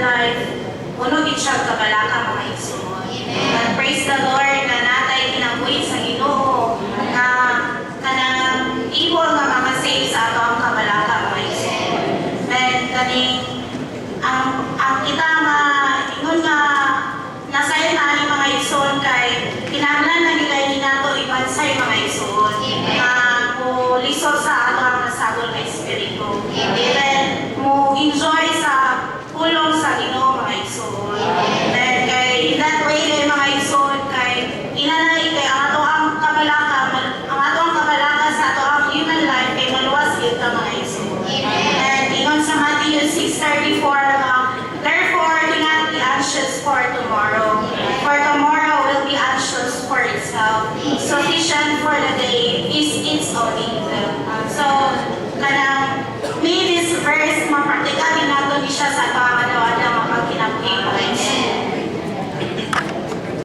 life, puno gid siya kabalaka mga igsoon. And praise the Lord na natay kinabuhi sa Ginoo na kanang able nga makasave sa ato ang kabalaka mga igsoon. Then kaning ang kita nga ingon nga nasayang na mga igsoon kay kinahanglan na gilay nato ipansay mga igsoon nga mo lisod sa ato ang nasagol nga espiritu. Then mo enjoy sa pulong sa Ginoo mga igsoon. Then kay in that way kay mga igsoon kay inanay kay ang ato ang kabalaka sa ato ang human life kay maluwas gyud ta mga igsoon. And ingon sa Matthew 6:34 nga therefore do not be anxious for tomorrow will be anxious for itself. Sufficient for the day is its own evil. So kanang